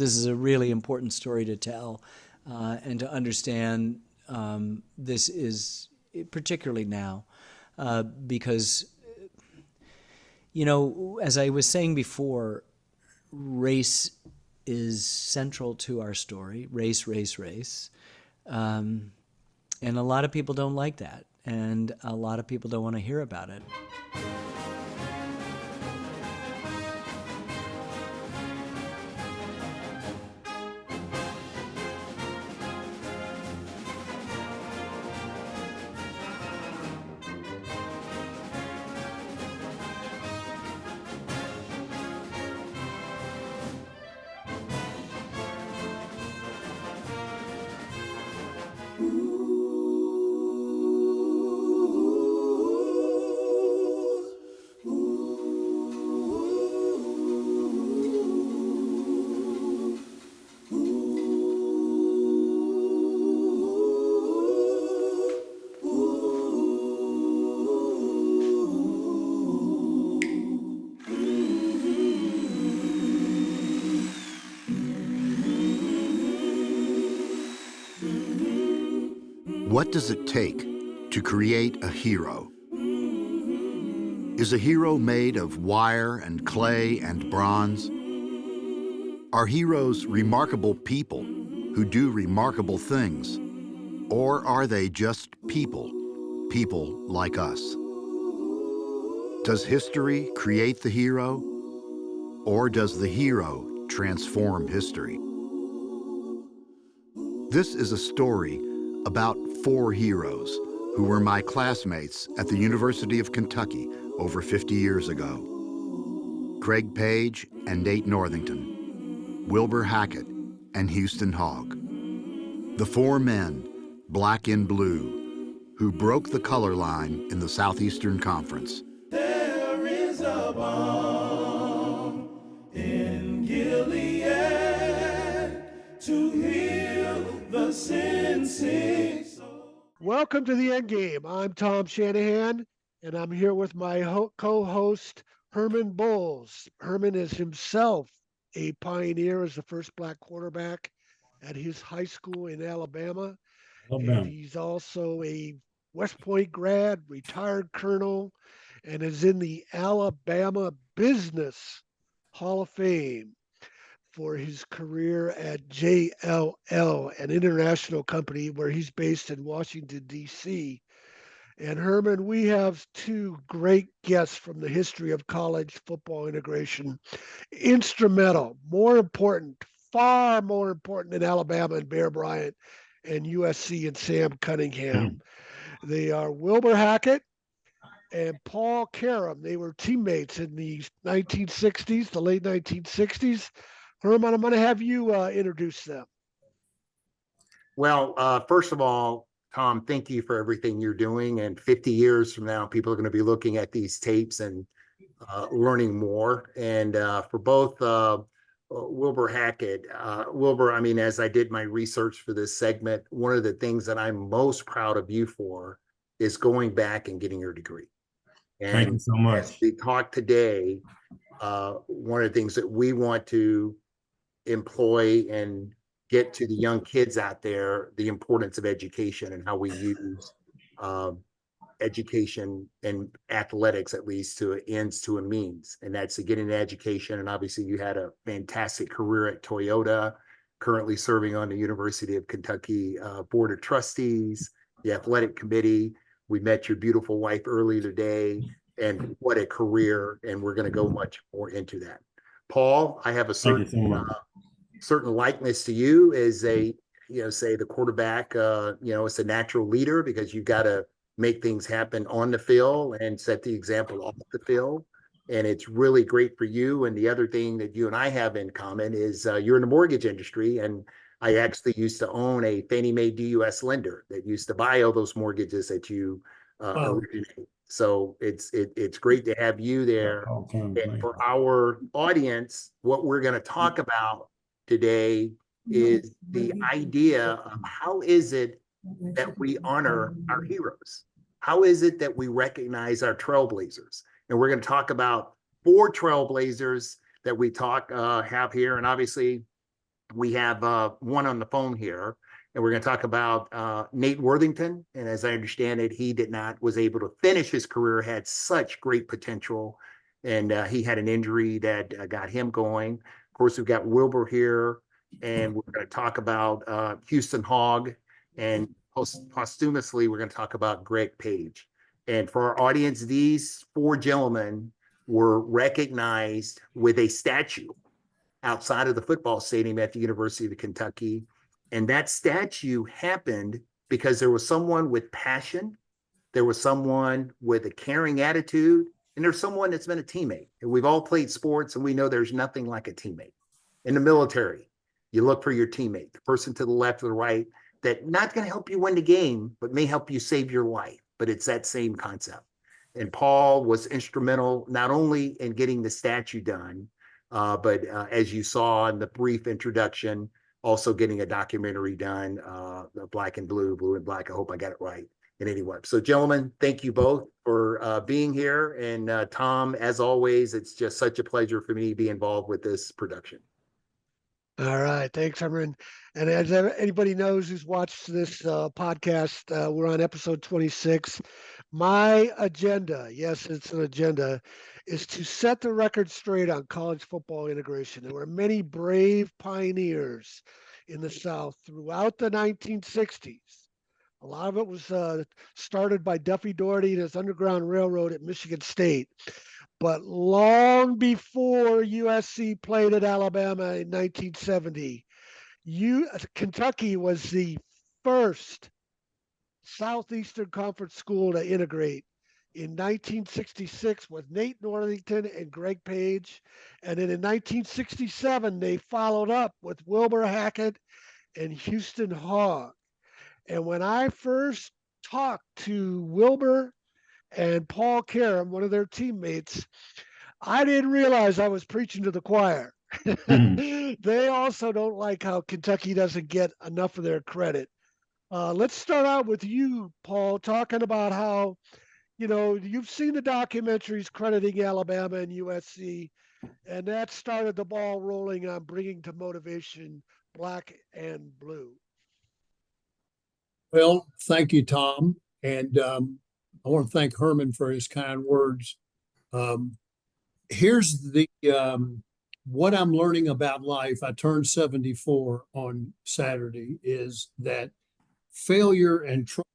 this is a really important story to tell, and to understand this is particularly now, because, as I was saying before, race is central to our story. Race, race, race. And a lot of people don't like that. And a lot of people don't want to hear about it. What does it take to create a hero? Is a hero made of wire and clay and bronze? Are heroes remarkable people who do remarkable things? Or are they just people, people like us? Does history create the hero? Or does the hero transform history? This is a story about 4 heroes who were my classmates at the University of Kentucky over 50 years ago. Craig Page and Nate Northington, Wilbur Hackett and Houston Hogg. The 4 men, black and blue, who broke the color line in the Southeastern Conference. There is a balm in Gilead to heal the sin-sick soul. Welcome to the End Game. I'm Tom Shanahan, and I'm here with my co-host, Herman Bowles. Herman is himself a pioneer as the first black quarterback at his high school in Alabama. And he's also a West Point grad, retired colonel, and is in the Alabama Business Hall of Fame for his career at JLL, an international company where he's based in Washington, D.C. And Herman, we have 2 great guests from the history of college football integration. Instrumental, more important, far more important than Alabama and Bear Bryant and USC and Sam Cunningham. They are Wilbur Hackett and Paul Karam. They were teammates in the 1960s, the late 1960s. Herman, I'm going to have you introduce them. Well, first of all, Tom, thank you for everything you're doing. And 50 years from now, people are going to be looking at these tapes and learning more. And for both Wilbur Hackett, Wilbur, I mean, as I did my research for this segment, one of the things that I'm most proud of you for is going back and getting your degree. And thank you so much. As we talked today, one of the things that we want to employ and get to the young kids out there, the importance of education and how we use education and athletics, at least, to ends to a means. And that's to get an education. And obviously you had a fantastic career at Toyota, currently serving on the University of Kentucky Board of Trustees, the athletic committee. We met your beautiful wife earlier today, and what a career. And we're going to go much more into that. Paul, I have a certain likeness to you as a, say the quarterback, it's a natural leader because you've got to make things happen on the field and set the example off the field. And it's really great for you. And the other thing that you and I have in common is you're in the mortgage industry. And I actually used to own a Fannie Mae DUS lender that used to buy all those mortgages that you originate. So it's great to have you there. And for our audience, what we're going to talk about today is the idea of how is it that we honor our heroes? How is it that we recognize our trailblazers? And we're going to talk about 4 trailblazers that we have here. And obviously, we have one on the phone here, and we're going to talk about Nate Worthington. And as I understand it, he was able to finish his career, had such great potential, and he had an injury that got him going. Of course, we've got Wilbur here, and we're going to talk about Houston Hogg, and posthumously, we're going to talk about Greg Page. And for our audience, these four gentlemen were recognized with a statue outside of the football stadium at the University of Kentucky. And that statue happened because there was someone with passion, there was someone with a caring attitude, and there's someone that's been a teammate. And we've all played sports, and we know there's nothing like a teammate. In the military, you look for your teammate, the person to the left or the right, that not going to help you win the game, but may help you save your life. But it's that same concept. And Paul was instrumental not only in getting the statue done, but as you saw in the brief introduction, also getting a documentary done, Black and Blue, Blue and Black. I hope I got it right. And anyway, so gentlemen, thank you both for being here. And Tom, as always, it's just such a pleasure for me to be involved with this production. All right. Thanks, Herman. And as anybody knows who's watched this podcast, we're on episode 26. My agenda, yes, it's an agenda, is to set the record straight on college football integration. There were many brave pioneers in the South throughout the 1960s. A lot of it was started by Duffy Daugherty and his Underground Railroad at Michigan State. But long before USC played at Alabama in 1970, Kentucky was the first Southeastern Conference school to integrate in 1966 with Nate Northington and Greg Page. And then in 1967, they followed up with Wilbur Hackett and Houston Hogg. And when I first talked to Wilbur and Paul Karam, one of their teammates, I didn't realize I was preaching to the choir. They also don't like how Kentucky doesn't get enough of their credit. Let's start out with you, Paul, talking about how, you've seen the documentaries crediting Alabama and USC, and that started the ball rolling on bringing to motivation Black and Blue. Well, thank you, Tom. And I want to thank Herman for his kind words. Here's the what I'm learning about life. I turned 74 on Saturday, is that failure and trouble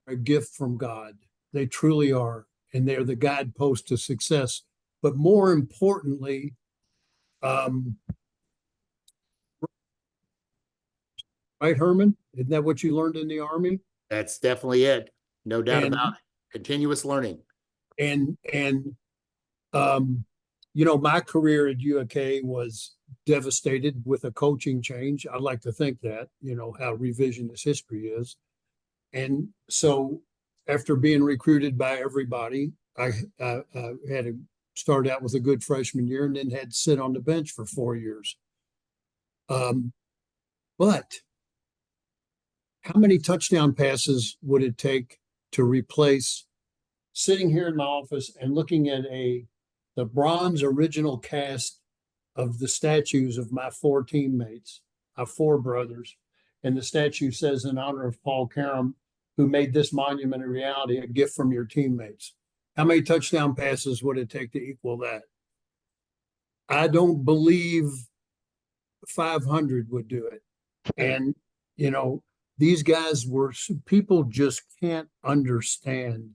are a gift from God. They truly are. And they're the guidepost to success. But more importantly, right, Herman? Isn't that what you learned in the Army? That's definitely it. No doubt about it. Continuous learning. And my career at UAK was devastated with a coaching change. I'd like to think that, how revisionist history is. And so after being recruited by everybody, I had to start out with a good freshman year and then had to sit on the bench for 4 years. But how many touchdown passes would it take to replace sitting here in my office and looking at the bronze original cast of the statues of my four teammates, our four brothers, and the statue says, in honor of Paul Karam, who made this monument a reality, a gift from your teammates. How many touchdown passes would it take to equal that? I don't believe 500 would do it. And, these guys people just can't understand,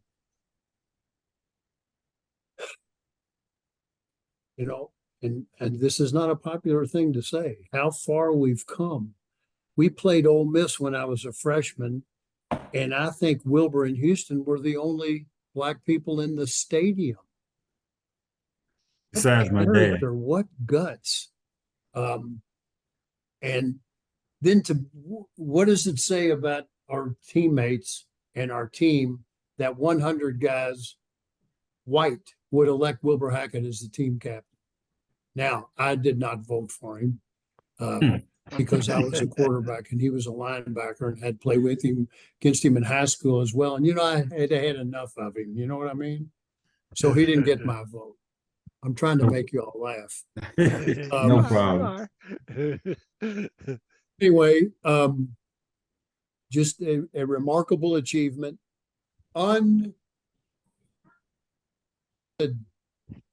and this is not a popular thing to say, how far we've come. We played Ole Miss when I was a freshman, and I think Wilbur and Houston were the only Black people in the stadium. Besides my dad. What guts. And then what does it say about our teammates and our team that 100 guys, white, would elect Wilbur Hackett as the team captain? Now, I did not vote for him because I was a quarterback and he was a linebacker and had played against him in high school as well. And, I had enough of him. You know what I mean? So he didn't get my vote. I'm trying to make you all laugh. You No are, problem. you are. Anyway, just a remarkable achievement. To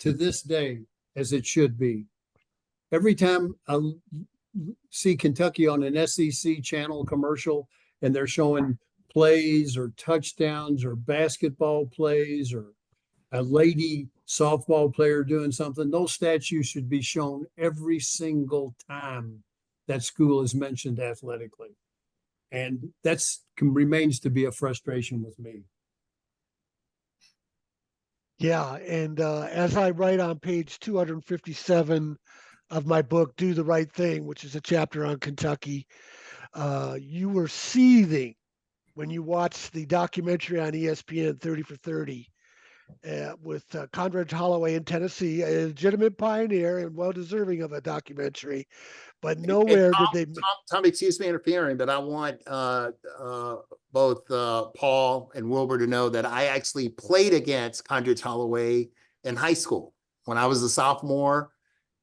this day, as it should be. Every time I see Kentucky on an SEC channel commercial and they're showing plays or touchdowns or basketball plays or a lady softball player doing something, those statues should be shown every single time that school is mentioned athletically. And remains to be a frustration with me. Yeah, and as I write on page 257 of my book, Do the Right Thing, which is a chapter on Kentucky, you were seething when you watched the documentary on ESPN 30 for 30 with Conrad Holloway in Tennessee, a legitimate pioneer and well deserving of a documentary. But nowhere did they. Tom, excuse me interfering, but I want both Paul and Wilbur to know that I actually played against Condredge Holloway in high school. When I was a sophomore,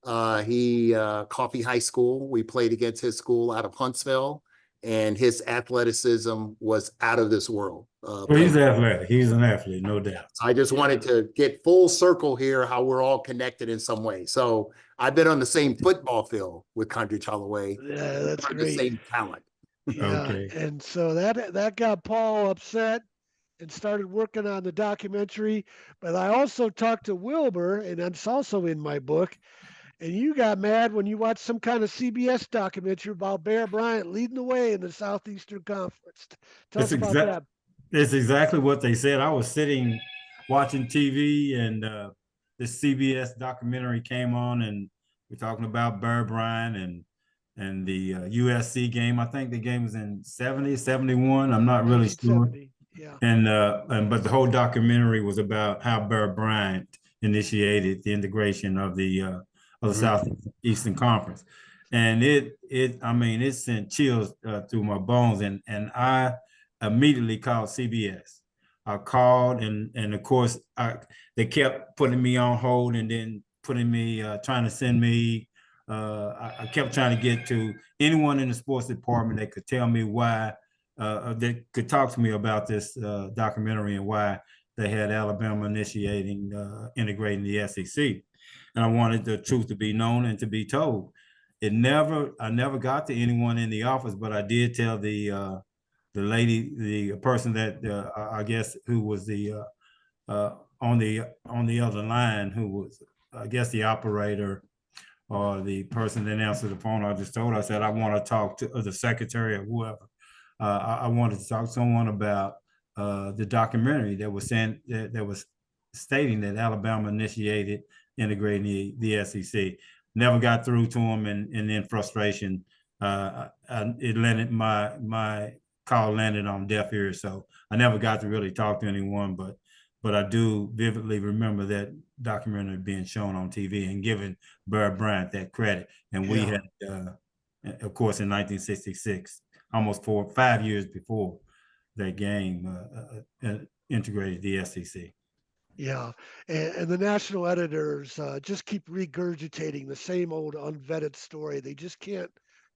Coffee High School, we played against his school out of Huntsville, and his athleticism was out of this world. Well, he's athletic. He's an athlete, no doubt. I just wanted to get full circle here, how we're all connected in some way. So I've been on the same football field with Condredge Holloway. Yeah, that's The great. same talent. Yeah, Okay. and so that got Paul upset and started working on the documentary. But I also talked to Wilbur, and that's also in my book. And you got mad when you watched some kind of CBS documentary about Bear Bryant leading the way in the Southeastern Conference. Tell us about that. It's exactly what they said. I was sitting watching TV, and the CBS documentary came on, and we're talking about Bear Bryant and the USC game. I think the game was in 70, 71. I'm not really sure. 1970, yeah. But the whole documentary was about how Bear Bryant initiated the integration of the Southeastern Conference, and it sent chills through my bones, and I immediately called CBS. I called, and of course they kept putting me on hold, and then putting me trying to send me. I kept trying to get to anyone in the sports department that could tell me why, that could talk to me about this documentary and why they had Alabama integrating the SEC. And I wanted the truth to be known and to be told. I never got to anyone in the office, but I did tell the lady, the person that I guess who was the on the other line, who was, I guess, the operator or the person that answered the phone. I just told her, I said, I want to talk to the secretary or whoever. I wanted to talk to someone about the documentary that was saying that was stating that Alabama initiated integrating the SEC. Never got through to him, and in frustration, it landed my call landed on deaf ears. So I never got to really talk to anyone, but I do vividly remember that documentary being shown on TV and giving Bear Bryant that credit. And we had, of course, in 1966, almost 5 years before that game, integrated the SEC. Yeah, and the national editors just keep regurgitating the same old unvetted story. They just can't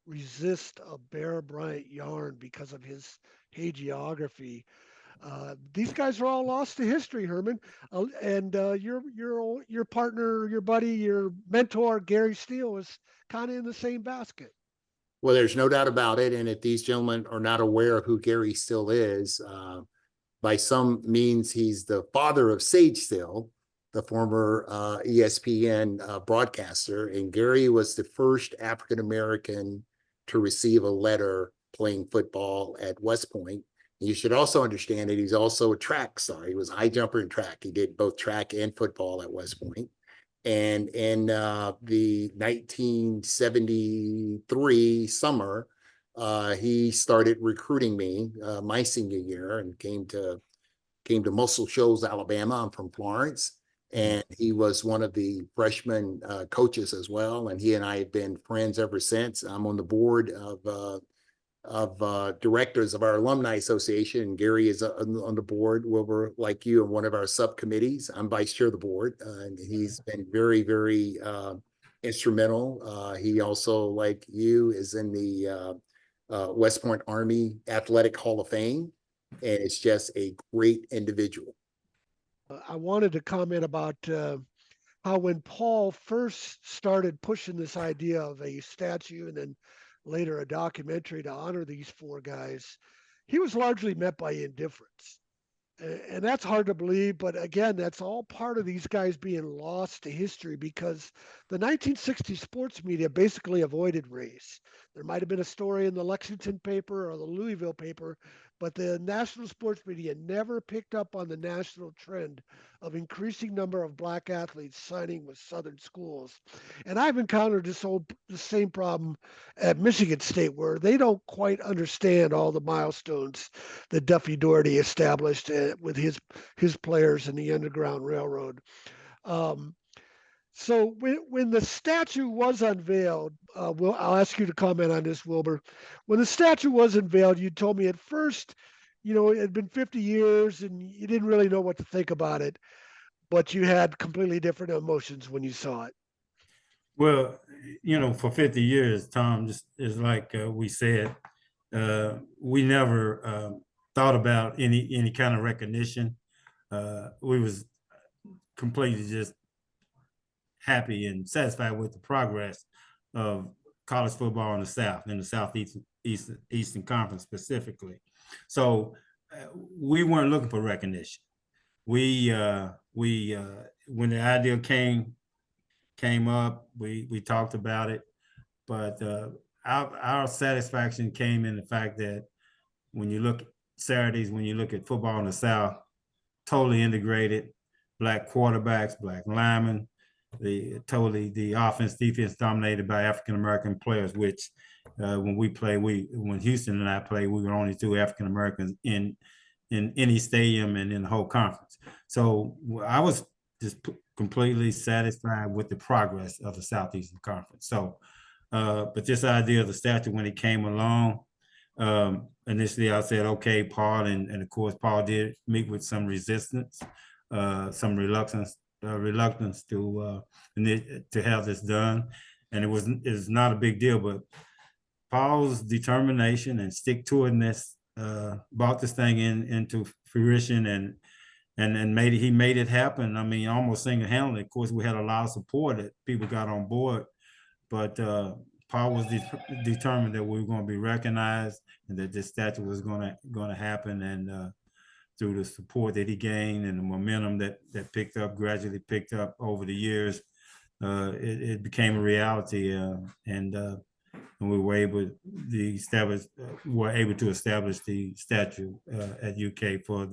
resist a Bear Bryant yarn because of his hagiography. These guys are all lost to history, Herman. And your partner, your buddy, your mentor, Gary Steele, was kind of in the same basket. Well, there's no doubt about it. And if these gentlemen are not aware of who Gary Steele is, by some means, he's the father of Sage Steele, the former ESPN broadcaster. And Gary was the first African-American to receive a letter playing football at West Point. You should also understand that he's also a track star. He was a high jumper in track. He did both track and football at West Point. And in the 1973 summer, he started recruiting me my senior year, and came to Muscle Shoals, Alabama. I'm from Florence, and he was one of the freshman coaches as well. And he and I have been friends ever since. I'm on the board of directors of our alumni association, and Gary is on the board. Wilbur, like you, in one of our subcommittees. I'm vice chair of the board, and he's been very, very instrumental. He also, like you, is in the West Point Army Athletic Hall of Fame, and it's just a great individual. I wanted to comment about how when Paul first started pushing this idea of a statue and then later a documentary to honor these four guys, he was largely met by indifference. And that's hard to believe, but again, that's all part of these guys being lost to history because the 1960 sports media basically avoided race. There might have been a story in the Lexington paper or the Louisville paper, but the national sports media never picked up on the national trend of increasing number of black athletes signing with Southern schools. And I've encountered the same problem at Michigan State, where they don't quite understand all the milestones that Duffy Daugherty established with his players in the Underground Railroad. So when the statue was unveiled, I'll ask you to comment on this, Wilbur. When the statue was unveiled, you told me at first, it had been 50 years and you didn't really know what to think about it, but you had completely different emotions when you saw it. Well, for 50 years, Tom, just is like we said, we never thought about any kind of recognition. We was completely just happy and satisfied with the progress of college football in the South, in the Southeastern Conference specifically. So we weren't looking for recognition. We when the idea came up, we talked about it, but our satisfaction came in the fact that when you look Saturdays, when you look at football in the South, totally integrated, black quarterbacks, black linemen, the offense, defense dominated by African-American players, which when Houston and I played, we were only two African-Americans in any stadium and in the whole conference. So I was just completely satisfied with the progress of the Southeastern Conference. So, but this idea of the statue, when it came along, initially I said, okay, Paul, and of course, Paul did meet with some resistance, some reluctance to have this done. And it was not a big deal, but Paul's determination and stick-to-itness brought this thing into fruition and he made it happen. I mean, almost single-handedly. Of course, we had a lot of support that people got on board, but Paul was determined that we were going to be recognized and that this statue was going to happen. And through the support that he gained and the momentum that gradually picked up over the years, it became a reality. And we were able to establish the statue at UK for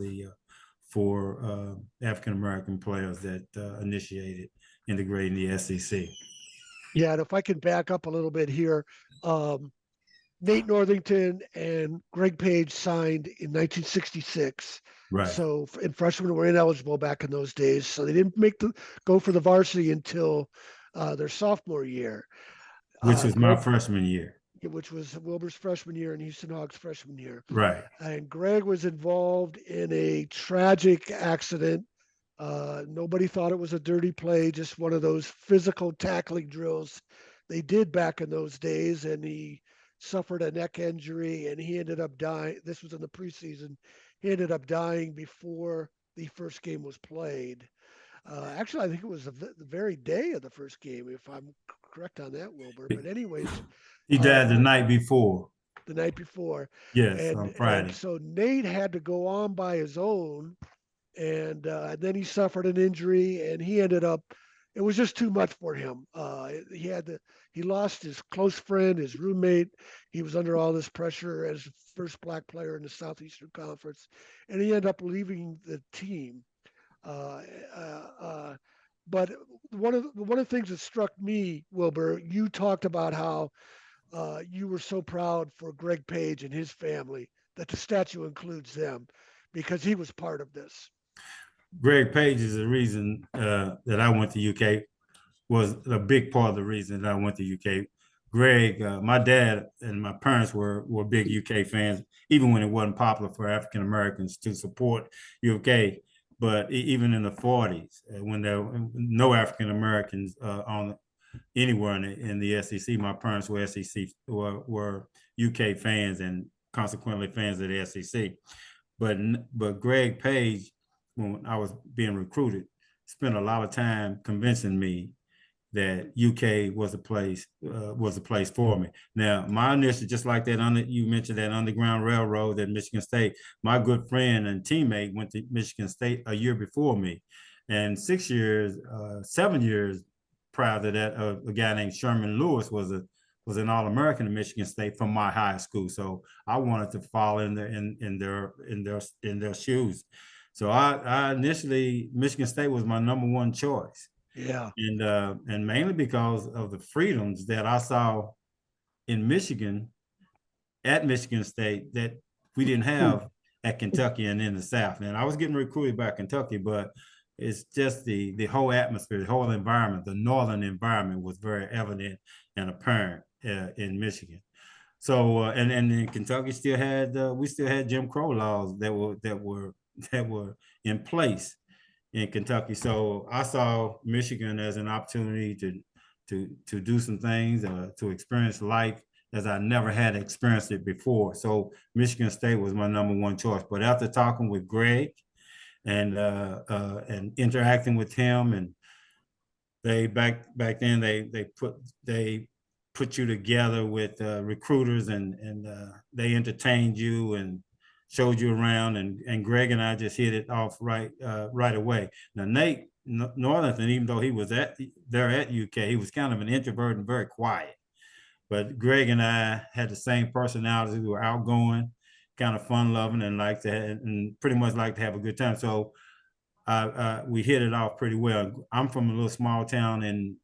African-American players that initiated integrating the SEC. Yeah, and if I can back up a little bit here, Nate Northington and Greg Page signed in 1966. Right. So, and freshmen were ineligible back in those days, so they didn't go for the varsity until their sophomore year, which was my freshman year. Which was Wilbur's freshman year and Houston Hawks' freshman year. Right. And Greg was involved in a tragic accident. Nobody thought it was a dirty play, just one of those physical tackling drills they did back in those days. And he suffered a neck injury and he ended up dying. This was in the preseason. He ended up dying before the first game was played. Actually, I think it was the very day of the first game, if I'm correct on that, Wilbur. But anyways, he died the night before. The night before. Yes, on Friday. And so Nate had to go on by his own, and then he suffered an injury, and he ended up. It was just too much for him. He lost his close friend, his roommate. He was under all this pressure as the first black player in the Southeastern Conference, and he ended up leaving the team. But one of the things that struck me, Wilbur, you talked about how you were so proud for Greg Page and his family that the statue includes them because he was part of this. Greg Page is the reason that I went to UK, was a big part of the reason that I went to UK, Greg, my dad and my parents were big UK fans, even when it wasn't popular for African Americans to support UK. But even in the 40s, when there were no African Americans on anywhere in the SEC, my parents were were UK fans and consequently fans of the SEC. But Greg Page, when I was being recruited, spent a lot of time convincing me that UK was a place for me. Now, my initial, just like that you mentioned that Underground Railroad at Michigan State. My good friend and teammate went to Michigan State a year before me, and 7 years prior to that, a guy named Sherman Lewis was an All-American at Michigan State from my high school. So I wanted to follow in their shoes. So I initially, Michigan State was my number one choice. Yeah. And mainly because of the freedoms that I saw in Michigan, at Michigan State, that we didn't have at Kentucky and in the South. And I was getting recruited by Kentucky, but it's just the whole atmosphere, the whole environment, the northern environment was very evident and apparent in Michigan. So and in Kentucky we still had Jim Crow laws that were in place in Kentucky. So I saw Michigan as an opportunity to do some things, to experience life as I never had experienced it before. So Michigan State was my number one choice. But after talking with Greg and interacting with him, and they back then they put you together with recruiters, and they entertained you and showed you around, and Greg and I just hit it off right away. Now Nate Northington, even though he was there at UK, he was kind of an introvert and very quiet. But Greg and I had the same personalities. We were outgoing, kind of fun-loving, and pretty much like to have a good time. So we hit it off pretty well. I'm from a little small town and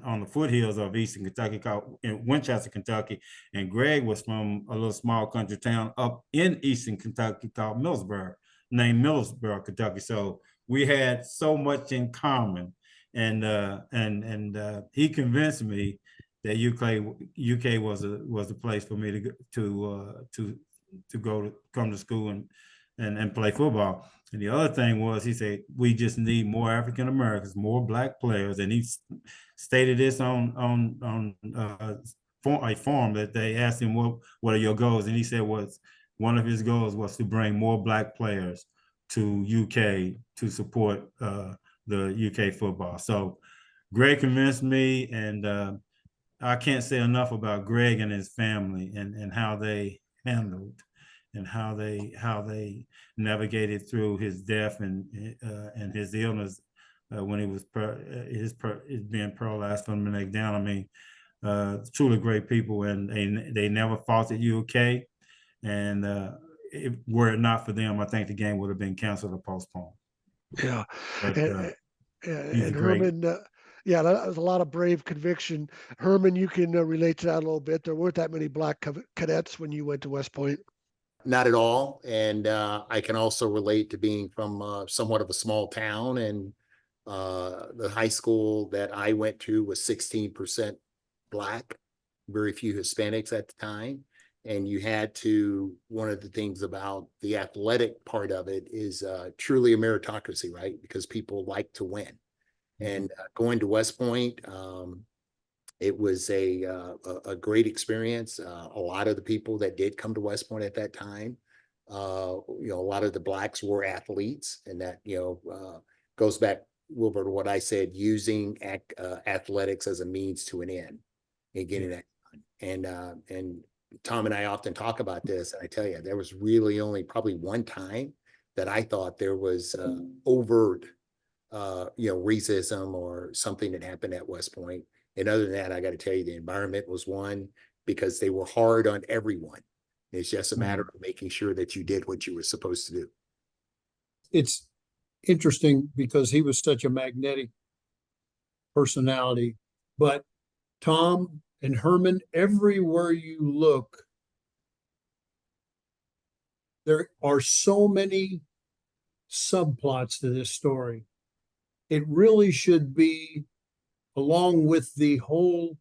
on the foothills of Eastern Kentucky called in Winchester, Kentucky. And Greg was from a little small country town up in Eastern Kentucky called named Millersburg, Kentucky. So we had so much in common. And he convinced me that UK was a place for me to come to school and play football. And the other thing was, he said, we just need more African Americans, more Black players. And he stated this on a form that they asked him, what are your goals? And he said one of his goals was to bring more Black players to UK to support the UK football. So Greg convinced me, and I can't say enough about Greg and his family and how they handled and how they navigated through his death and his illness when he was being paralyzed from the neck down. I mean, truly great people, and they never faulted UK. And were it not for them, I think the game would have been canceled or postponed. Yeah. But, and Herman, yeah, that was a lot of brave conviction. Herman, you can relate to that a little bit. There weren't that many Black cadets when you went to West Point. Not at all. And I can also relate to being from somewhat of a small town, and the high school that I went to was 16% Black, very few Hispanics at the time. And you had to, one of the things about the athletic part of it is truly a meritocracy, right? Because people like to win. And going to West Point, it was a great experience. A lot of the people that did come to West Point at that time, a lot of the Blacks were athletes, and that, goes back, Wilbur, to what I said, using athletics as a means to an end and getting that done. And Tom and I often talk about this, and I tell you, there was really only probably one time that I thought there was overt, racism or something that happened at West Point. And other than that, I got to tell you, the environment was one, because they were hard on everyone. It's just a matter of making sure that you did what you were supposed to do. It's interesting because he was such a magnetic personality, but Tom and Herman, everywhere you look, there are so many subplots to this story. It really should be, along with the whole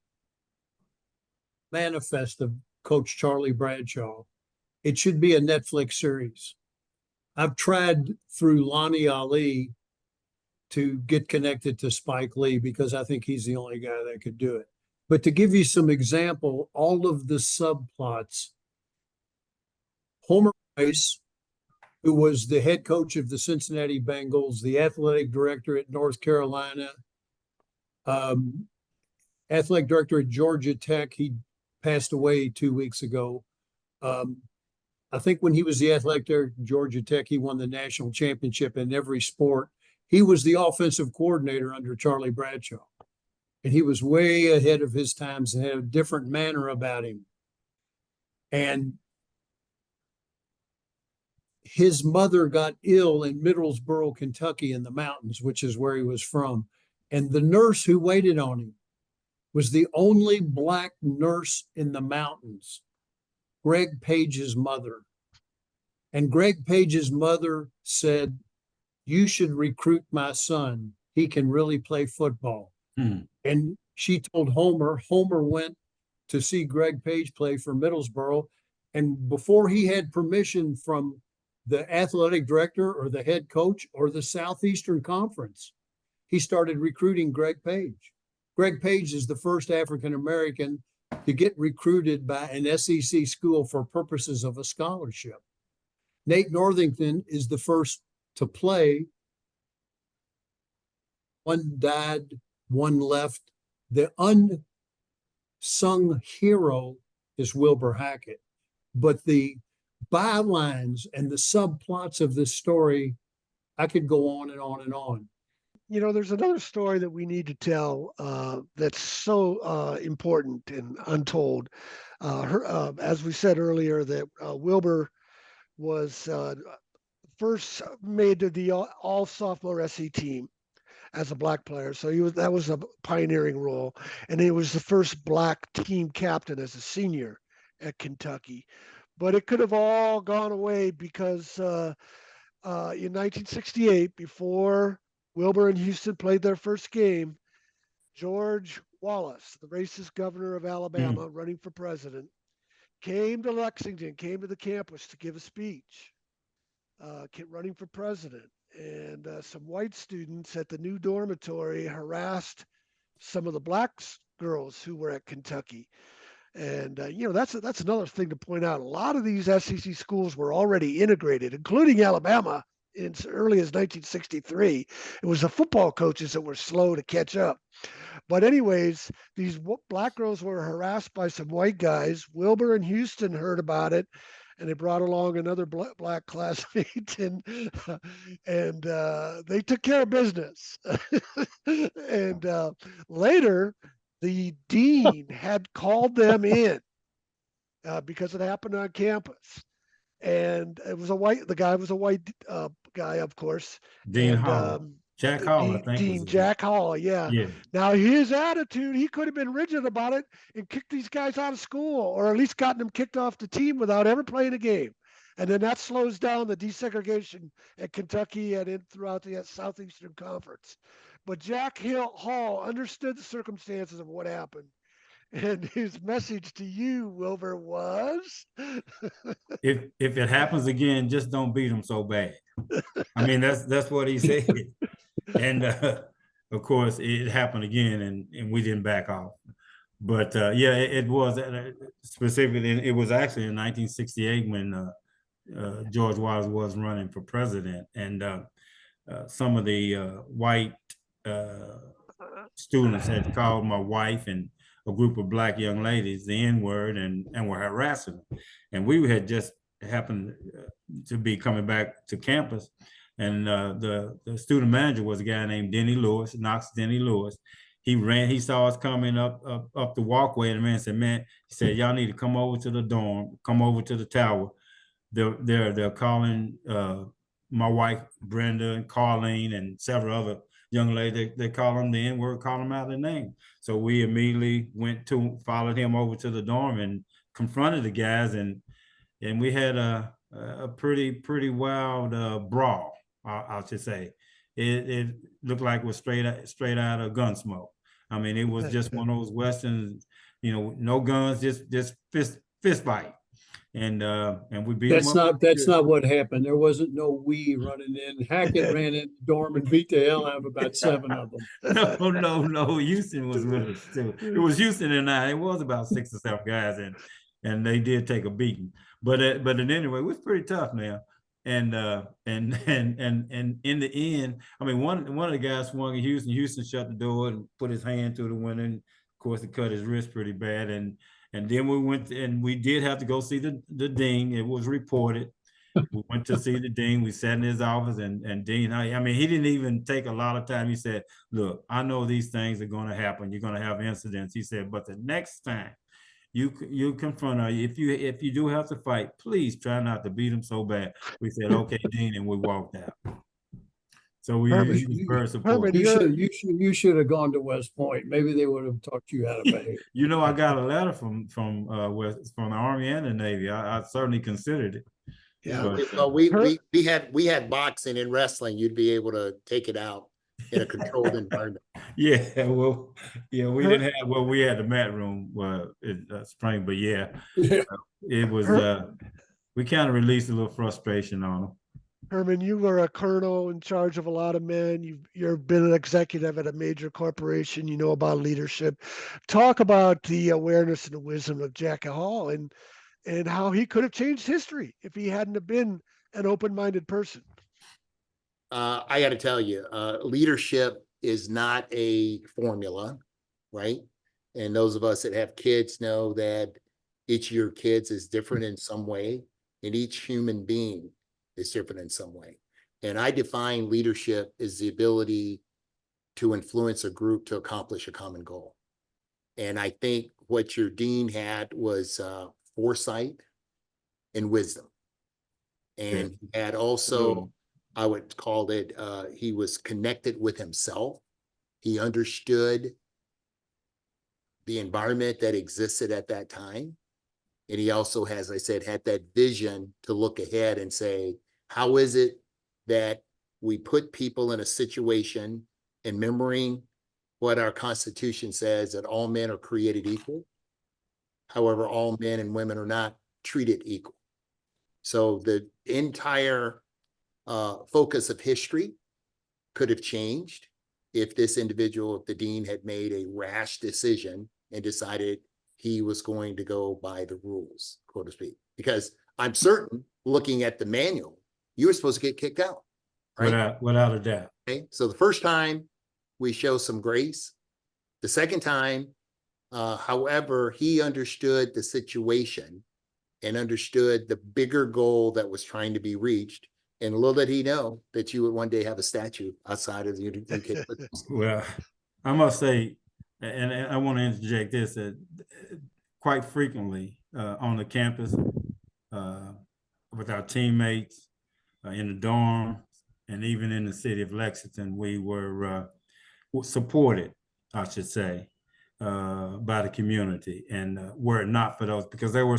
manifest of Coach Charlie Bradshaw. It should be a Netflix series. I've tried through Lonnie Ali to get connected to Spike Lee because I think he's the only guy that could do it. But to give you some example, all of the subplots, Homer Rice, who was the head coach of the Cincinnati Bengals, the athletic director at North Carolina, athletic director at Georgia Tech. He passed away 2 weeks ago. I think when he was the athletic director at Georgia Tech, he won the national championship in every sport. He was the offensive coordinator under Charlie Bradshaw. And he was way ahead of his times and had a different manner about him. And his mother got ill in Middlesboro, Kentucky, in the mountains, which is where he was from. And the nurse who waited on him was the only Black nurse in the mountains, Greg Page's mother. And Greg Page's mother said, "You should recruit my son. He can really play football." And she told Homer. Homer went to see Greg Page play for Middlesboro. And before he had permission from the athletic director or the head coach or the Southeastern Conference, he started recruiting Greg Page. Greg Page is the first African-American to get recruited by an SEC school for purposes of a scholarship. Nate Northington is the first to play. One died, one left. The unsung hero is Wilbur Hackett. But the bylines and the subplots of this story, I could go on and on and on. You know, there's another story that we need to tell that's so important and untold. As we said earlier, that Wilbur was first made to the all sophomore SC team as a Black player. So that was a pioneering role. And he was the first Black team captain as a senior at Kentucky. But it could have all gone away because in 1968, before Wilbur and Houston played their first game, George Wallace, the racist governor of Alabama, running for president, came to Lexington, came to the campus to give a speech, running for president. And some white students at the new dormitory harassed some of the Black girls who were at Kentucky. And, that's another thing to point out. A lot of these SEC schools were already integrated, including Alabama, as early as 1963. It was the football coaches that were slow to catch up. But anyways, these Black girls were harassed by some white guys. Wilbur and Houston heard about it, and they brought along another Black classmate, and they took care of business. And later, the dean had called them in because it happened on campus. And it was the guy was a white guy, of course. Dean Hall. Jack Hall, I think. Dean Jack Hall, yeah. Now, his attitude, he could have been rigid about it and kicked these guys out of school, or at least gotten them kicked off the team without ever playing a game. And then that slows down the desegregation at Kentucky and throughout the Southeastern Conference. But Jack Hall understood the circumstances of what happened. And his message to you, Wilbur, was if it happens again, just don't beat them so bad. I mean, that's what he said. And of course, it happened again, and we didn't back off. But it was specifically, it was actually in 1968 when George Wallace was running for president, and some of the white students had called my wife and a group of Black young ladies the N-word and were harassing them. And we had just happened to be coming back to campus, and the student manager was a guy named Denny Lewis, Knox Denny Lewis. He saw us coming up the walkway, and the man said, "Y'all need to come over to the dorm, come over to the tower. They're calling my wife Brenda and Carlene and several other young ladies. They call them the N-word, call them out their name." So we immediately followed him over to the dorm and confronted the guys, and we had a pretty wild brawl, I should say. It looked like it was straight out of Gunsmoke. I mean, it was just one of those Westerns you know, no guns, just fist fight. And we beat them up. That's not what happened. There wasn't no we running in. Hackett ran in the dorm and beat the hell out of about 7 of them. No. Houston was with us too. It was Houston and I. It was about 6 or 7 guys, and they did take a beating. But anyway, it was pretty tough, man. And in the end, I mean, one of the guys swung at Houston. Houston shut the door and put his hand through the window. And of course, it cut his wrist pretty bad. And then we went and we did have to go see the dean. It was reported. We went to see the dean. We sat in his office, and Dean, I mean, he didn't even take a lot of time. He said, "Look, I know these things are going to happen. You're going to have incidents." He said, "But the next time you confront her, if you do have to fight, please try not to beat him so bad." We said, "Okay, Dean," and we walked out. So he was very supportive. You should have gone to West Point. Maybe they would have taught you how to behave. You know, I got a letter from the Army and the Navy. I certainly considered it. Yeah. But, Well, we had boxing and wrestling. You'd be able to take it out in a controlled environment. we didn't have, we had the mat room in spring, but it was we kind of released a little frustration on them. Herman, you were a colonel in charge of a lot of men. You've been an executive at a major corporation. You know about leadership. Talk about the awareness and the wisdom of Jackie Hall and how he could have changed history if he hadn't have been an open-minded person. I got to tell you, leadership is not a formula, right? And those of us that have kids know that each of your kids is different in some way, and each human being is different in some way. And I define leadership as the ability to influence a group to accomplish a common goal. And I think what your dean had was foresight and wisdom. And he had also, I would call it, he was connected with himself. He understood the environment that existed at that time. And he also, as I said, had that vision to look ahead and say, how is it that we put people in a situation, and remembering what our Constitution says, that all men are created equal. However, all men and women are not treated equal. So the entire focus of history could have changed if this individual, if the dean had made a rash decision and decided he was going to go by the rules, so to speak. Because I'm certain, looking at the manual, you were supposed to get kicked out, right? Without a doubt. Okay, so the first time we show some grace. The second time, however, he understood the situation and understood the bigger goal that was trying to be reached. And little did he know that you would one day have a statue outside of the UK. Well, I must say, and I want to interject this, that quite frequently on the campus with our teammates in the dorm and even in the city of Lexington, we were supported, I should say, by the community. And were it not for those, because there were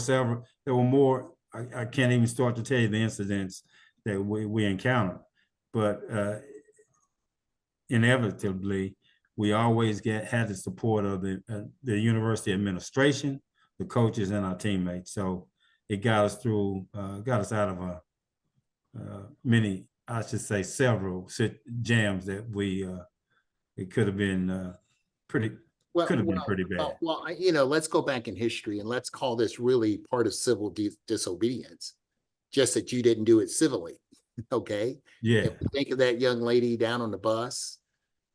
more, I can't even start to tell you the incidents that we encountered, but inevitably, we always had the support of the university administration, the coaches, and our teammates. So it got us through, got us out of many, I should say, several jams that it could have been pretty bad. Well, let's go back in history and let's call this really part of civil disobedience, just that you didn't do it civilly. Okay. Yeah. If you think of that young lady down on the bus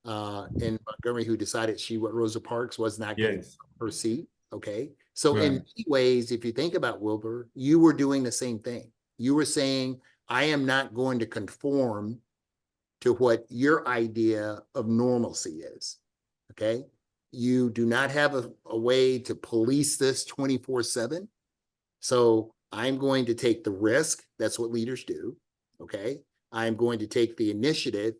in Montgomery who decided Rosa Parks was not getting her seat. Okay. So in many ways, if you think about Wilbur, you were doing the same thing. You were saying, I am not going to conform to what your idea of normalcy is. Okay. You do not have a way to police this 24/7. So I'm going to take the risk. That's what leaders do. Okay. I'm going to take the initiative.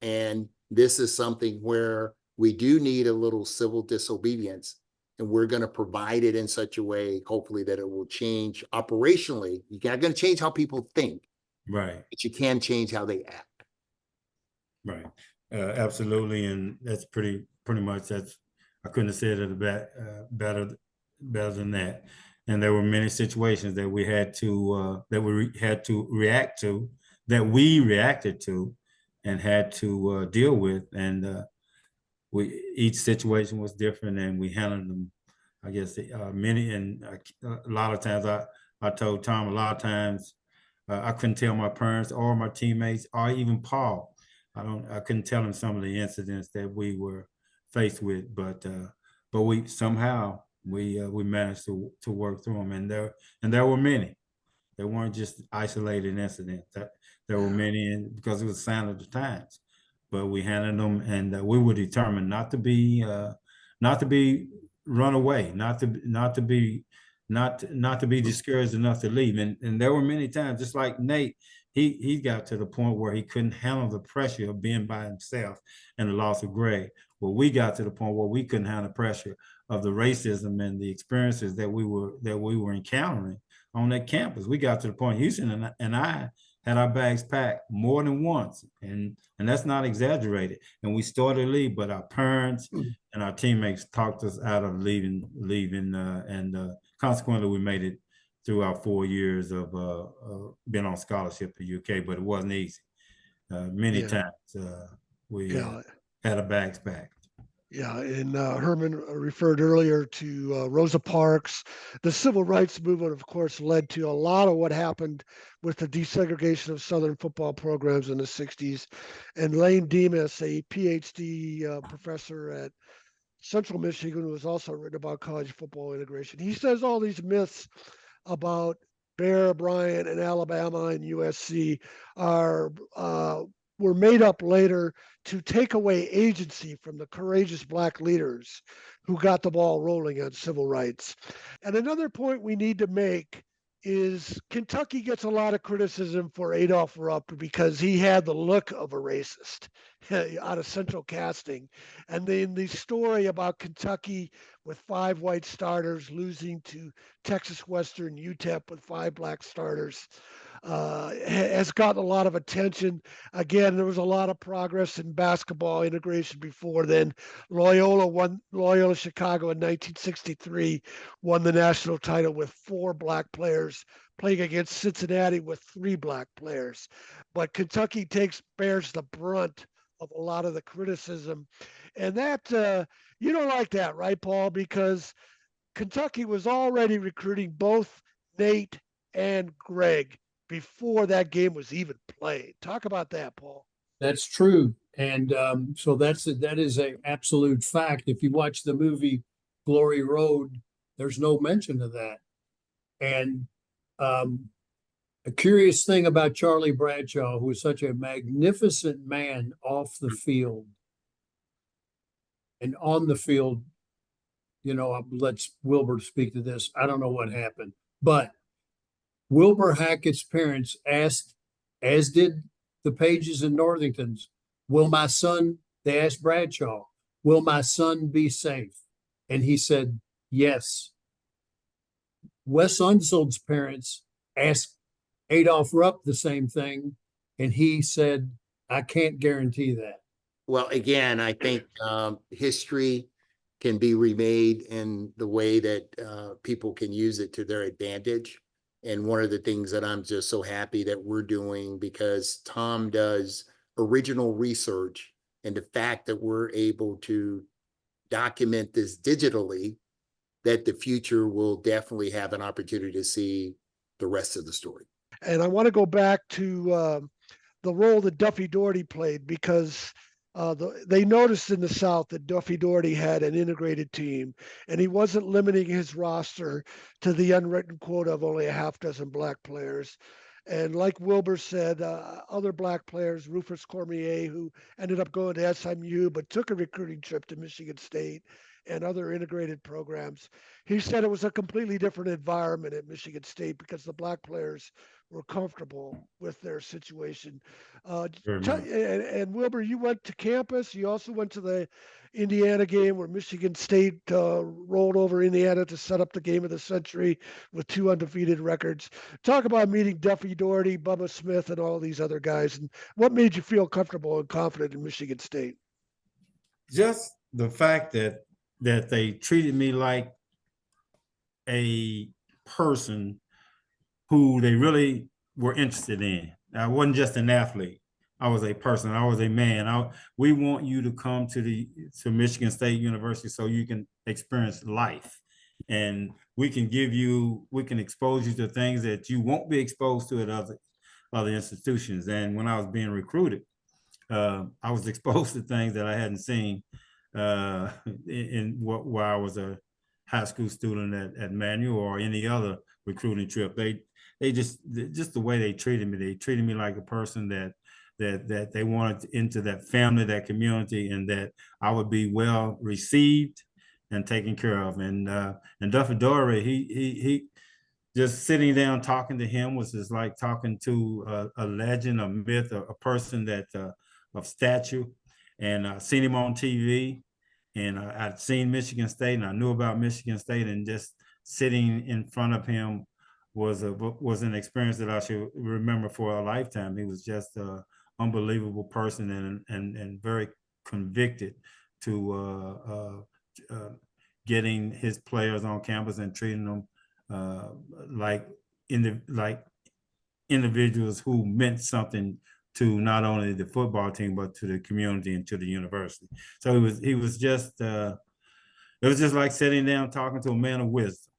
And this is something where we do need a little civil disobedience. And we're going to provide it in such a way, hopefully, that it will change operationally. You're not going to change how people think. Right. But you can change how they act. Right. Absolutely. And that's pretty much, I couldn't have said it better than that. And there were many situations that we had to react to, that we reacted to, and had to deal with. And each situation was different, and we handled them. I guess many, and a lot of times I told Tom, a lot of times I couldn't tell my parents or my teammates or even Paul. I couldn't tell him some of the incidents that we were faced with, but we somehow we managed to work through them, and there were many. There weren't just isolated incidents. There were many, and because it was a sign of the times. But we handled them, and we were determined not to be run away, not to be discouraged enough to leave. And there were many times, just like Nate, he got to the point where he couldn't handle the pressure of being by himself and the loss of Greg. Well, we got to the point where we couldn't handle the pressure of the racism and the experiences that we were encountering on that campus. We got to the point, Houston and I had our bags packed more than once, and that's not exaggerated. And we started to leave, but our parents and our teammates talked us out of leaving, and consequently, we made it through our 4 years of being on scholarship to UK, but it wasn't easy. Many times we had our bags packed. Yeah, and Herman referred earlier to Rosa Parks. The civil rights movement, of course, led to a lot of what happened with the desegregation of Southern football programs in the 60s. And Lane Demas, a PhD professor at Central Michigan, who has also written about college football integration, he says all these myths about Bear Bryant and Alabama and USC were made up later to take away agency from the courageous Black leaders who got the ball rolling on civil rights. And another point we need to make is Kentucky gets a lot of criticism for Adolph Rupp because he had the look of a racist out of central casting. And then the story about Kentucky with 5 white starters losing to Texas Western UTEP with 5 black starters has gotten a lot of attention. Again, there was a lot of progress in basketball integration before then. Loyola Chicago in 1963 won the national title with 4 black players playing against Cincinnati with 3 black players. But Kentucky bears the brunt of a lot of the criticism. And that, you don't like that, right, Paul? Because Kentucky was already recruiting both Nate and Greg before that game was even played. Talk about that, Paul. That's true. And so that is an absolute fact. If you watch the movie Glory Road, there's no mention of that. And a curious thing about Charlie Bradshaw, who was such a magnificent man off the field and on the field, let's Wilbur speak to this. I don't know what happened, but Wilbur Hackett's parents asked, as did the Pages and Northingtons, they asked Bradshaw, will my son be safe? And he said, yes. Wes Unsold's parents asked Adolph Rupp the same thing, and he said, I can't guarantee that. Well, again, I think history can be remade in the way that people can use it to their advantage. And one of the things that I'm just so happy that we're doing, because Tom does original research, and the fact that we're able to document this digitally, that the future will definitely have an opportunity to see the rest of the story. And I want to go back to the role that Duffy Daugherty played, because they noticed in the South that Duffy Daugherty had an integrated team, and he wasn't limiting his roster to the unwritten quota of only a half dozen black players. And like Wilbur said, other black players, Rufus Cormier, who ended up going to SMU but took a recruiting trip to Michigan State, and other integrated programs. He said it was a completely different environment at Michigan State because the black players were comfortable with their situation. And Wilbur, you went to campus. You also went to the Indiana game where Michigan State rolled over Indiana to set up the game of the century with 2 undefeated records. Talk about meeting Duffy Daugherty, Bubba Smith, and all these other guys, and what made you feel comfortable and confident in Michigan State? Just the fact that that they treated me like a person who they really were interested in. I wasn't just an athlete. I was a person. I was a man. We want you to come to Michigan State University so you can experience life, and we can expose you to things that you won't be exposed to at other institutions. And when I was being recruited, I was exposed to things that I hadn't seen while I was a high school student at Manual or any other recruiting trip. They just the way they treated me like a person that they wanted into that family, that community, and that I would be well received and taken care of. And Duffy Dorey, he just sitting down talking to him was just like talking to a legend, a myth, a person that of stature. And I seen him on TV, and I'd seen Michigan State, and I knew about Michigan State, and just sitting in front of him was an experience that I should remember for a lifetime. He was just an unbelievable person and very convicted to getting his players on campus and treating them like individuals who meant something to not only the football team but to the community and to the university. So he was just it was just like sitting down talking to a man of wisdom.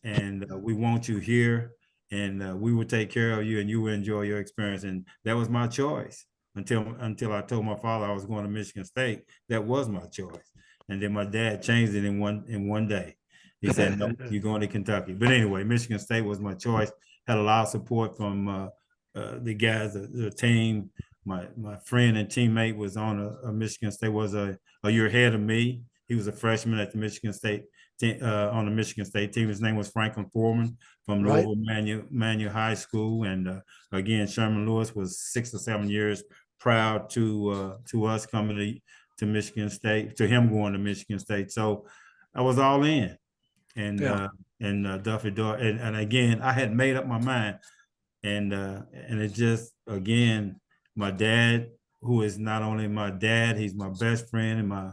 And we want you here, and we will take care of you, and you will enjoy your experience. And that was my choice until I told my father I was going to Michigan State. That was my choice. And then my dad changed it in one day. He said, "No, you're going to Kentucky." But anyway, Michigan State was my choice. Had a lot of support from the guys, the team. My friend and teammate was on a Michigan State, was a year ahead of me. He was a freshman at the Michigan State on the Michigan State team. His name was Franklin Foreman from Louisville Manual High School. And again, Sherman Lewis was 6 or 7 years proud to us coming to Michigan State, to him going to Michigan State. So I was all in. And Duffy Dorey, and again, I had made up my mind. And it just, again, my dad, who is not only my dad, he's my best friend and my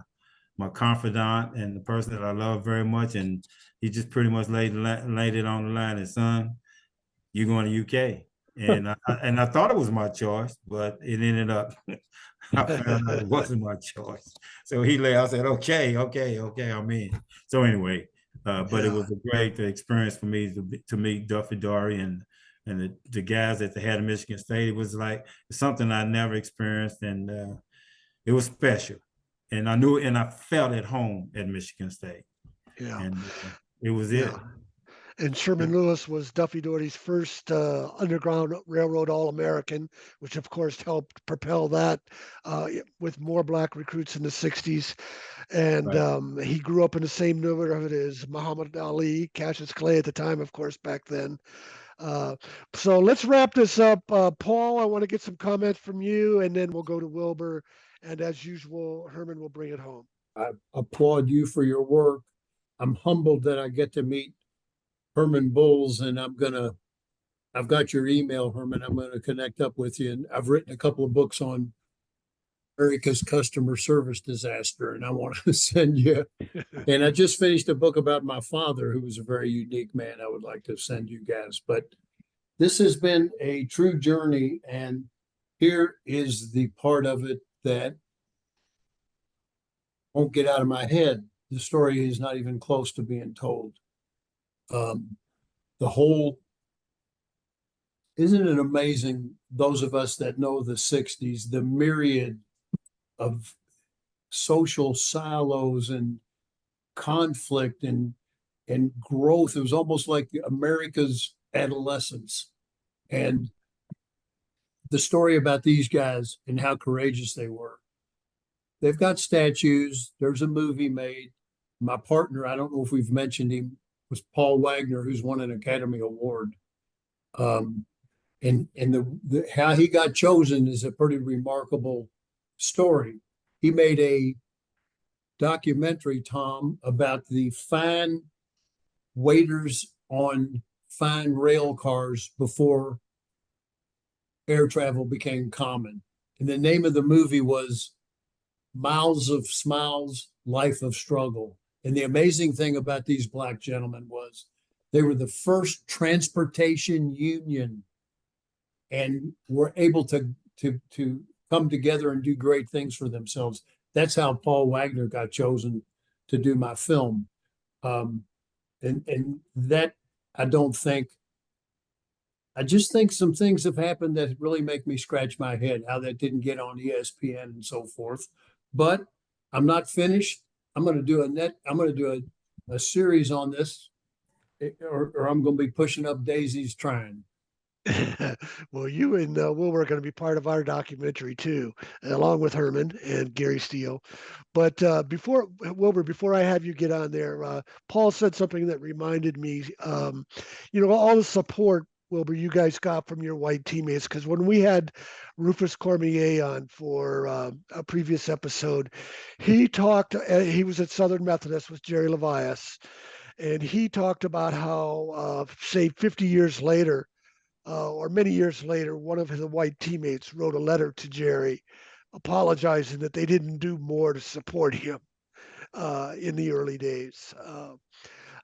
confidant and the person that I love very much. And he just pretty much laid it on the line and, "Son, you're going to UK." And I thought it was my choice, but it ended up, I found out it wasn't my choice. So I said, okay, I'm in. So anyway, but it was a great experience for me to meet Duffy Dorey and the guys at the head of Michigan State. It was like something I never experienced, and it was special. And I knew, and I felt at home at Michigan State. Yeah. And it was it. And Sherman Lewis was Duffy Dorey's first Underground Railroad All-American, which of course helped propel that with more black recruits in the 60s. And he grew up in the same neighborhood as Muhammad Ali, Cassius Clay at the time, of course, back then. So let's wrap this up. Paul, I want to get some comments from you, and then we'll go to Wilbur. And as usual, Herman will bring it home. I applaud you for your work. I'm humbled that I get to meet Herman Bulls, and I've got your email, Herman. I'm going to connect up with you. And I've written a couple of books on America's customer service disaster, and I want to send you. And I just finished a book about my father, who was a very unique man. I would like to send you guys. But this has been a true journey, and here is the part of it that won't get out of my head. The story is not even close to being told. Isn't it amazing, those of us that know the 60s, the myriad of social silos and conflict and growth. It was almost like America's adolescence. And the story about these guys and how courageous they were. They've got statues. There's a movie made. My partner, I don't know if we've mentioned him, was Paul Wagner, who's won an Academy Award. And how he got chosen is a pretty remarkable story. He made a documentary, Tom, about the fine waiters on fine rail cars before air travel became common. And the name of the movie was Miles of Smiles, Life of Struggle. And the amazing thing about these black gentlemen was they were the first transportation union and were able to come together and do great things for themselves. That's how Paul Wagner got chosen to do my film. And that I don't think, I just think some things have happened that really make me scratch my head, how that didn't get on ESPN and so forth. But I'm not finished. I'm going to do a series on this, or I'm going to be pushing up daisies trying. Well, you and Wilbur are going to be part of our documentary too, along with Herman and Gary Steele. But before Wilbur, before I have you get on there, Paul said something that reminded me. All the support, Wilbur, you guys got from your white teammates. Because when we had Rufus Cormier on for a previous episode, he talked. He was at Southern Methodist with Jerry Levias, and he talked about how, say, 50 years later. Or many years later, one of his white teammates wrote a letter to Jerry apologizing that they didn't do more to support him in the early days.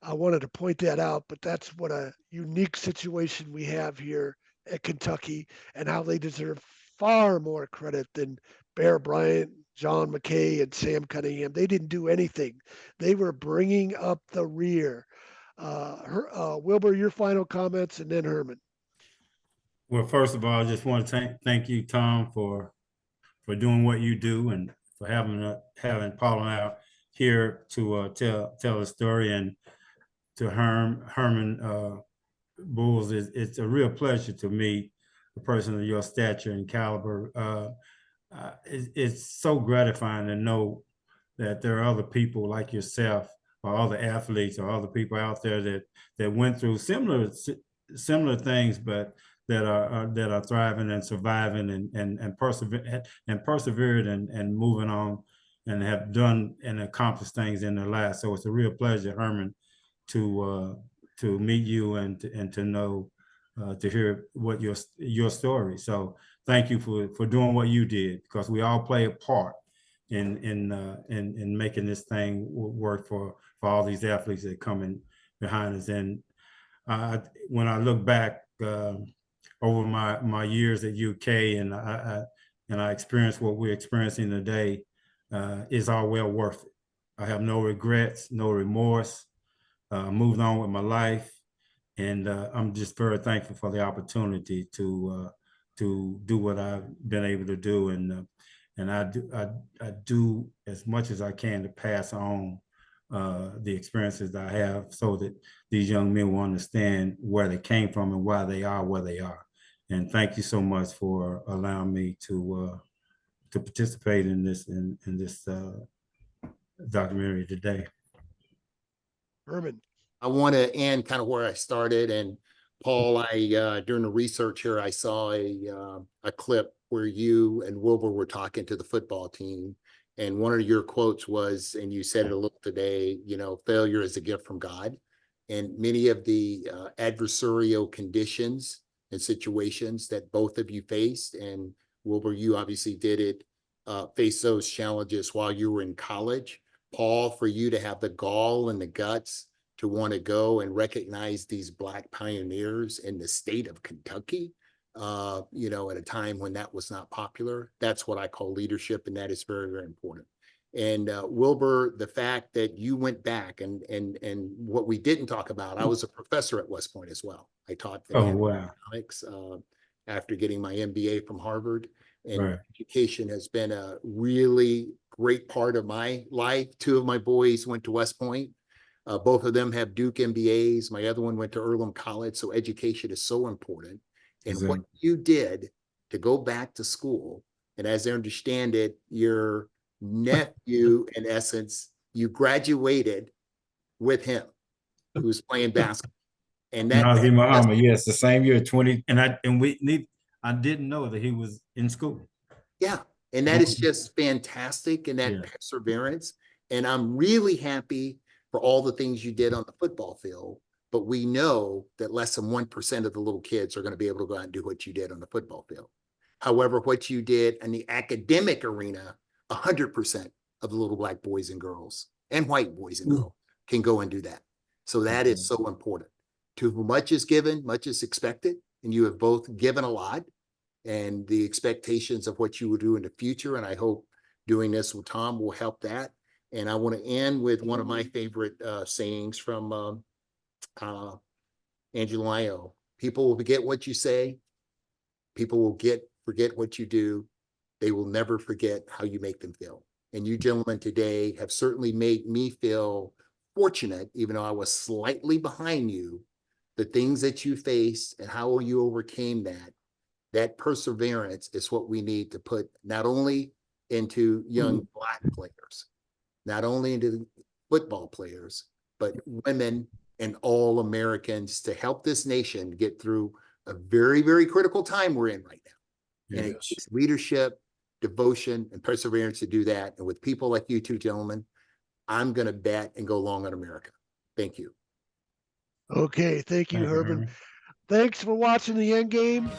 I wanted to point that out, but that's what a unique situation we have here at Kentucky and how they deserve far more credit than Bear Bryant, John McKay, and Sam Cunningham. They didn't do anything. They were bringing up the rear. Wilbur, your final comments, and then Herman. Well, first of all, I just want to thank you, Tom, for doing what you do and for having Paul and I here to tell a story. And to Herman Bulls, it's a real pleasure to meet a person of your stature and caliber. It's so gratifying to know that there are other people like yourself, or other athletes, or other people out there that went through similar things, but that are thriving and surviving and persevered and moving on and have done and accomplished things in their lives. So it's a real pleasure, Herman, to meet you and to know, to hear what your story. So thank you for doing what you did, because we all play a part in making this thing work for all these athletes that come in behind us. And when I look back over my years at UK, and I experienced what we're experiencing today, is all well worth it. I have no regrets, no remorse. Moved on with my life, and I'm just very thankful for the opportunity to do what I've been able to do, and I do as much as I can to pass on the experiences that I have, so that these young men will understand where they came from and why they are where they are. And thank you so much for allowing me to participate in this documentary today. Herman. I want to end kind of where I started. And Paul, during the research here, I saw a clip where you and Wilbur were talking to the football team. And one of your quotes was, and you said it a little today, failure is a gift from God. And many of the adversarial conditions and situations that both of you faced, and Wilbur, you obviously did it, face those challenges while you were in college. Paul, for you to have the gall and the guts to want to go and recognize these Black pioneers in the state of Kentucky, at a time when that was not popular, that's what I call leadership, and that is very, very important. And Wilbur, the fact that you went back and what we didn't talk about, I was a professor at West Point as well. I taught economics after getting my MBA from Harvard. And education has been a really great part of my life. Two of my boys went to West Point. Both of them have Duke MBAs. My other one went to Earlham College. So education is so important. And what you did to go back to school, and as I understand it, your nephew, in essence, you graduated with him, who was playing basketball. And that Nazir Muhammad, yes, the same year, 20, I didn't know that he was in school. Yeah, and that is just fantastic, and that perseverance. And I'm really happy for all the things you did on the football field, but we know that less than 1% of the little kids are going to be able to go out and do what you did on the football field. However, what you did in the academic arena, 100% of the little Black boys and girls and white boys and girls can go and do that. So that is so important. To whom much is given, much is expected, and you have both given a lot, and the expectations of what you will do in the future. And I hope doing this with Tom will help that. And I want to end with one of my favorite sayings from Angela Io. People will forget what you say. People will forget what you do. They will never forget how you make them feel. And you gentlemen today have certainly made me feel fortunate, even though I was slightly behind you, the things that you faced and how you overcame that perseverance is what we need to put not only into young Black players, not only into football players, but women and all Americans to help this nation get through a very, very critical time we're in right now. And it takes leadership, devotion, and perseverance to do that. And with people like you two gentlemen, I'm going to bet and go long on America. Thank you. Okay, thank you, Herman. Thanks for watching the End Game.